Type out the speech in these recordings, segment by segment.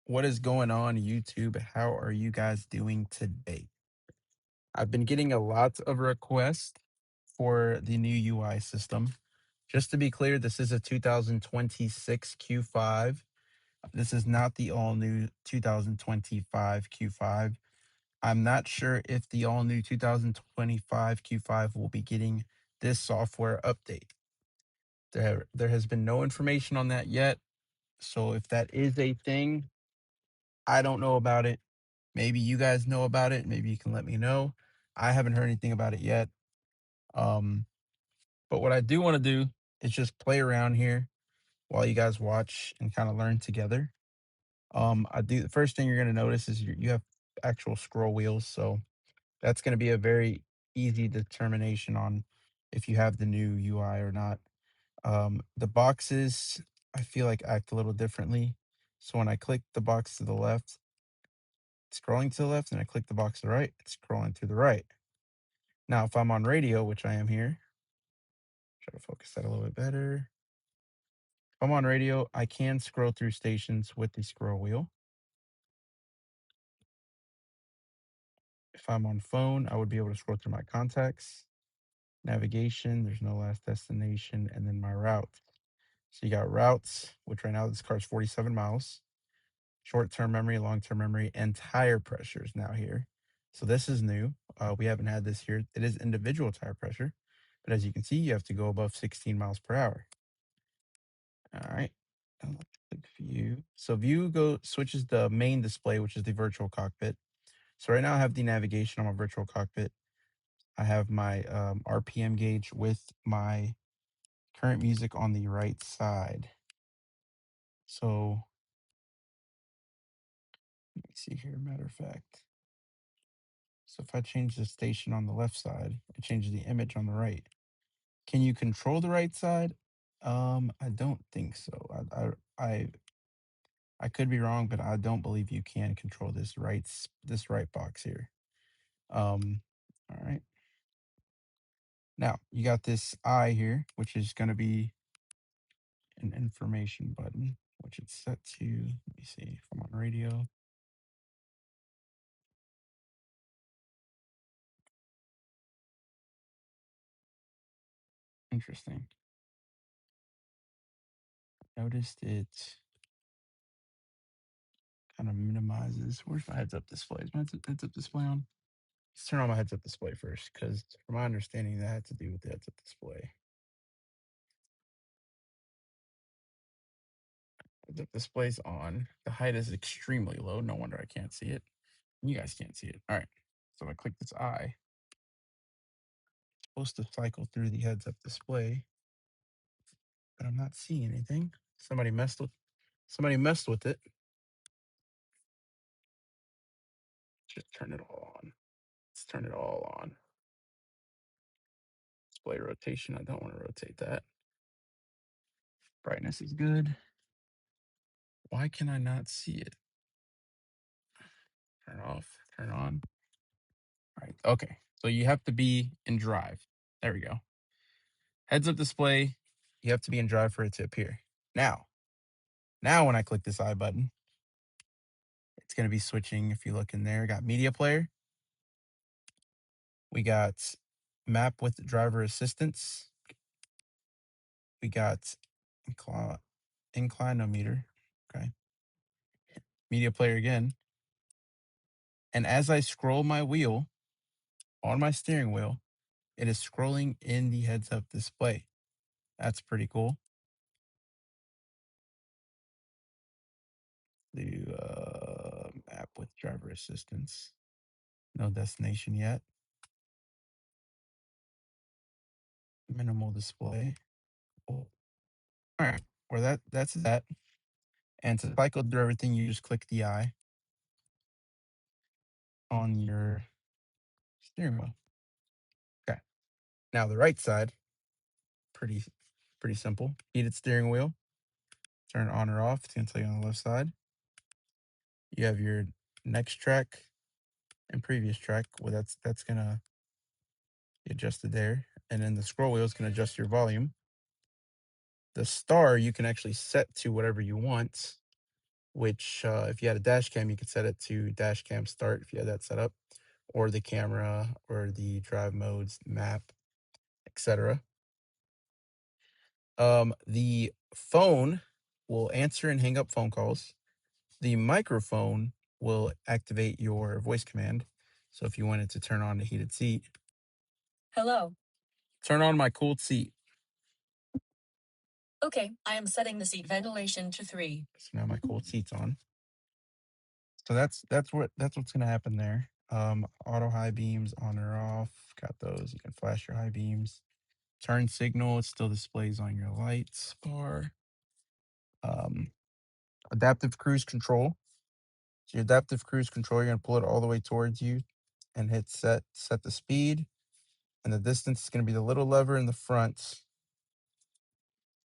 What is going on, YouTube? How are you guys doing today? I've been getting a lot of requests for the new UI system. Just to be clear, this is a 2026 Q5. This is not the all new 2025 Q5. I'm not sure if the all new 2025 Q5 will be getting this software update. There has been no information on that yet. So if that is a thing, I don't know about it. Maybe you guys know about it. Maybe you can let me know. I haven't heard anything about it yet. Um, but what I do want to do is just play around here while you guys watch and kind of learn together. I do the first thing you're going to notice is you have actual scroll wheels, so that's going to be a very easy determination on if you have the new UI or not. The boxes I feel like act a little differently. So when I click the box to the left, it's scrolling to the left, and I click the box to the right, it's scrolling to the right. Now, if I'm on radio, which I am here, try to focus that a little bit better. If I'm on radio, I can scroll through stations with the scroll wheel. If I'm on phone, I would be able to scroll through my contacts, navigation, there's no last destination, and then my route. So you got routes, which right now this car is 47 miles, short-term memory, long-term memory, and tire pressures now here. So this is new. We haven't had this here. It is individual tire pressure, but as you can see, you have to go above 16 miles per hour. All right. And let's click view. So switches the main display, which is the virtual cockpit. So right now I have the navigation on my virtual cockpit. I have my RPM gauge with my current music on the right side. So let me see here. Matter of fact. So if I change the station on the left side, it changes the image on the right. Can you control the right side? I don't think so. I could be wrong, but I don't believe you can control this right box here. All right. Now you got this I here, which is going to be an information button, which it's set to. Let me see if I'm on radio. Interesting. Noticed it kind of minimizes. Where's my heads up display? Is my heads up display on? Let's turn on my heads up display first, because from my understanding, that had to do with the heads up display. Heads up display's on. The height is extremely low. No wonder I can't see it. You guys can't see it. All right. So if I click this eye, it's supposed to cycle through the heads up display, but I'm not seeing anything. Somebody messed with it. Just turn it all on. Let's turn it all on. Display rotation. I don't want to rotate that. Brightness is good. Why can I not see it? Turn off, turn on. All right. Okay. So you have to be in drive. There we go. Heads up display. You have to be in drive for it to appear. Now when I click this I button, it's going to be switching. If you look in there, got media player. We got map with driver assistance. We got inclinometer. Okay. Media player again. And as I scroll my wheel on my steering wheel, it is scrolling in the heads up display. That's pretty cool. The app with driver assistance. No destination yet. Minimal display. Oh. All right. Where that's that. And to cycle through everything, you just click the I on your steering wheel. Okay. Now the right side, pretty pretty simple. Heated steering wheel. Turn it on or off. It's gonna tell you on the left side. You have your next track and previous track. Well, that's gonna be adjusted there. And then the scroll wheel is gonna adjust your volume. The star you can actually set to whatever you want. which if you had a dash cam, you could set it to dash cam start if you had that set up, or the camera, or the drive modes, map, etc. The phone will answer and hang up phone calls. The microphone will activate your voice command. So if you wanted to turn on the heated seat, hello, turn on my cooled seat. Okay, I am setting the seat ventilation to 3. So now my cooled seat's on. So that's what's gonna happen there. Auto high beams on or off. Got those. You can flash your high beams. Turn signal, it still displays on your lights bar. Um, Adaptive cruise control. So your adaptive cruise control, you're gonna pull it all the way towards you and hit set the speed. And the distance is gonna be the little lever in the front.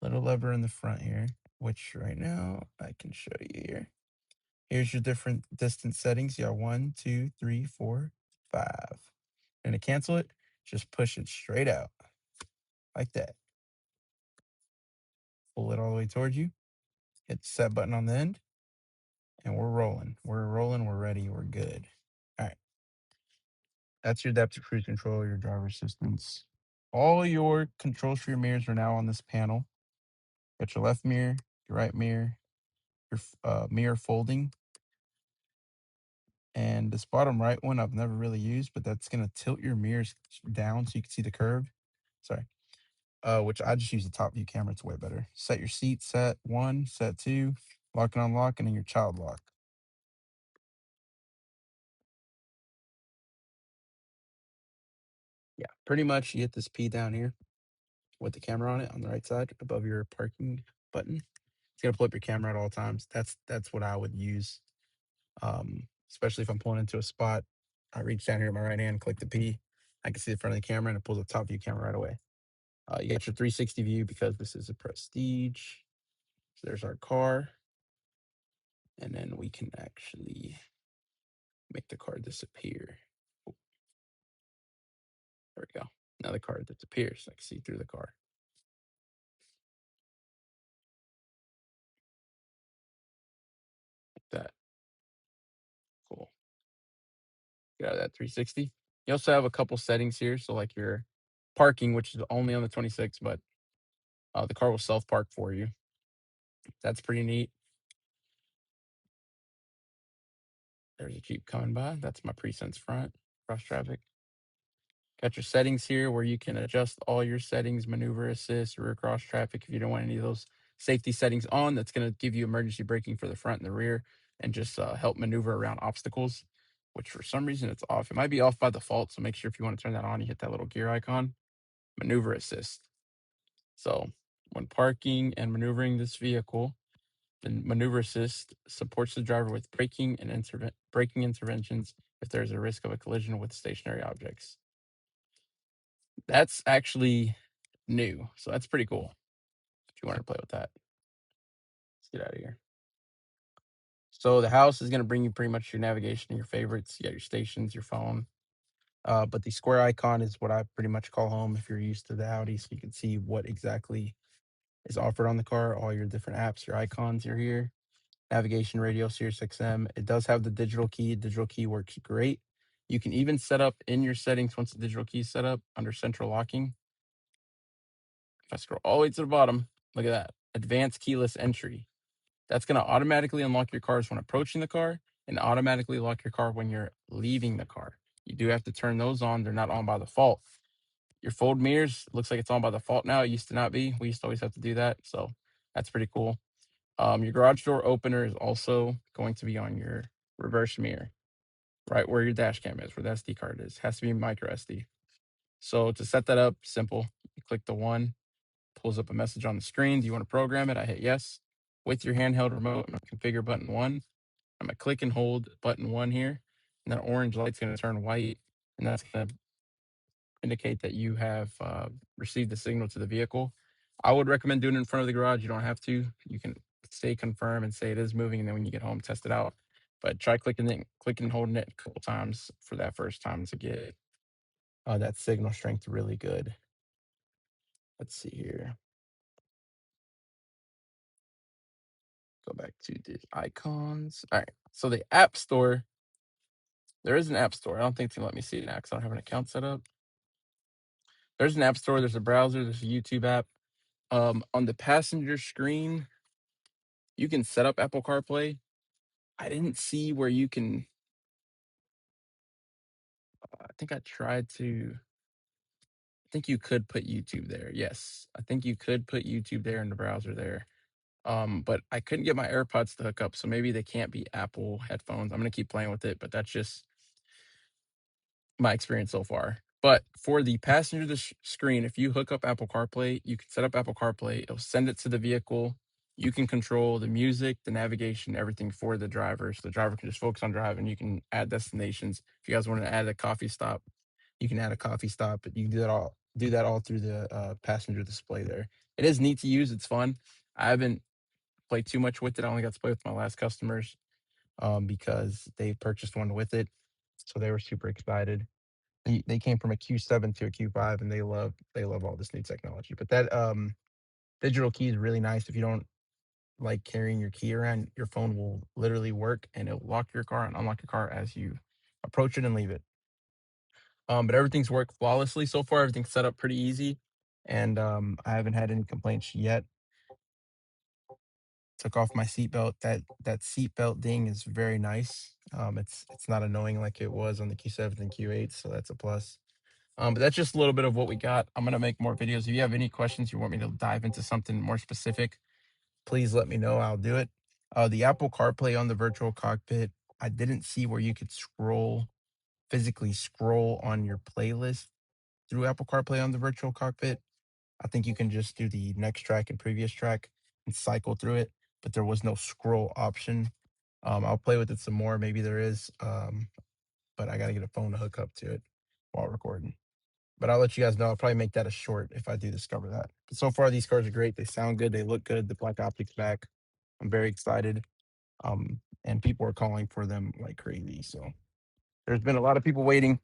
Little lever in the front here, which right now I can show you here. Here's your different distance settings. You got 1, 2, 3, 4, 5. And to cancel it, just push it straight out like that. Pull it all the way towards you. Hit the set button on the end, and we're rolling. We're rolling. We're ready. We're good. All right. That's your adaptive cruise control, your driver assistance. All your controls for your mirrors are now on this panel. Got your left mirror, your right mirror, your mirror folding, and this bottom right one I've never really used, but that's gonna tilt your mirrors down so you can see the curve. Sorry. Which I just use the top view camera. It's way better. Set your seat, set 1, set 2, lock and unlock, and then your child lock. Yeah, pretty much you hit this P down here with the camera on it on the right side above your parking button. It's gonna pull up your camera at all times. That's what I would use. Especially if I'm pulling into a spot. I reach down here with my right hand, click the P. I can see the front of the camera and it pulls up top view camera right away. You got your 360 view because this is a Prestige. So there's our car. And then we can actually make the car disappear. Oh, there we go. Now the car disappears. I can see through the car. Like that. Cool. Get out of that 360. You also have a couple settings here. So like your parking, which is only on the 26, but the car will self park for you. That's pretty neat. There's a Jeep coming by. That's my Presense front, cross traffic. Got your settings here where you can adjust all your settings, maneuver assist, rear cross traffic. If you don't want any of those safety settings on, that's going to give you emergency braking for the front and the rear and just help maneuver around obstacles, which for some reason it's off. It might be off by default. So make sure if you want to turn that on, you hit that little gear icon, maneuver assist. So when parking and maneuvering this vehicle, the maneuver assist supports the driver with braking and braking interventions if there's a risk of a collision with stationary objects. That's actually new, so that's pretty cool. If you wanted to play with that, let's get out of here. So the house is going to bring you pretty much your navigation and your favorites. You got your stations, your phone. But the square icon is what I pretty much call home if you're used to the Audi, so you can see what exactly is offered on the car. All your different apps, your icons are here. Navigation, radio, Sirius XM. It does have the digital key. Digital key works great. You can even set up in your settings once the digital key is set up under central locking. If I scroll all the way to the bottom, look at that. Advanced keyless entry. That's going to automatically unlock your cars when approaching the car and automatically lock your car when you're leaving the car. You do have to turn those on. They're not on by default. Your fold mirrors looks like it's on by default now. It used to not be. We used to always have to do that. So that's pretty cool. Your garage door opener is also going to be on your reverse mirror, right where your dash cam is, where the SD card is. It has to be micro SD. So to set that up, simple. You click the one, pulls up a message on the screen. Do you want to program it? I hit yes. With your handheld remote, I'm going to configure button 1. I'm going to click and hold button 1 here. And that orange light's going to turn white. And that's going to indicate that you have received the signal to the vehicle. I would recommend doing it in front of the garage. You don't have to. You can say confirm and say it is moving. And then when you get home, test it out. But try clicking and holding it a couple times for that first time to get that signal strength really good. Let's see here. Go back to the icons. All right. So the App Store, there is an App Store. I don't think it's gonna let me see it now because I don't have an account set up. There's an App Store. There's a browser. There's a YouTube app. On the passenger screen, you can set up Apple CarPlay. I didn't see where you can. I think I tried to. I think you could put YouTube there. Yes, I think you could put YouTube there in the browser there. But I couldn't get my AirPods to hook up, so maybe they can't be Apple headphones. I'm gonna keep playing with it, but that's just my experience so far. But for the passenger screen, if you hook up Apple CarPlay, you can set up Apple CarPlay. It'll send it to the vehicle. You can control the music, the navigation, everything for the driver. So the driver can just focus on driving. You can add destinations. If you guys want to add a coffee stop, you can add a coffee stop. But you can do that all through the passenger display there. It is neat to use. It's fun. I haven't played too much with it. I only got to play with my last customers because they purchased one with it, so they were super excited. They came from a Q7 to a Q5, and they love all this new technology. But that digital key is really nice. If you don't like carrying your key around, your phone will literally work, and it'll lock your car and unlock your car as you approach it and leave it. But everything's worked flawlessly so far. Everything's set up pretty easy, and I haven't had any complaints yet. Took off my seatbelt. That seatbelt ding is very nice. It's not annoying like it was on the Q7 and Q8, so that's a plus. But that's just a little bit of what we got. I'm gonna make more videos. If you have any questions, you want me to dive into something more specific, please let me know. I'll do it. The Apple CarPlay on the virtual cockpit, I didn't see where you could physically scroll on your playlist through Apple CarPlay on the virtual cockpit. I think you can just do the next track and previous track and cycle through it, but there was no scroll option. I'll play with it some more. Maybe there is, but I got to get a phone to hook up to it while recording. But I'll let you guys know. I'll probably make that a short if I do discover that. But so far, these cars are great. They sound good. They look good. The black optics back. I'm very excited. And people are calling for them like crazy. So there's been a lot of people waiting.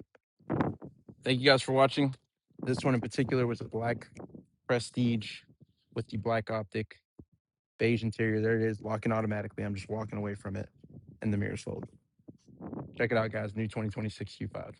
Thank you guys for watching. This one in particular was a black Prestige with the black optic beige interior. There it is, locking automatically. I'm just walking away from it, and the mirrors fold. Check it out, guys. New 2026 Q5.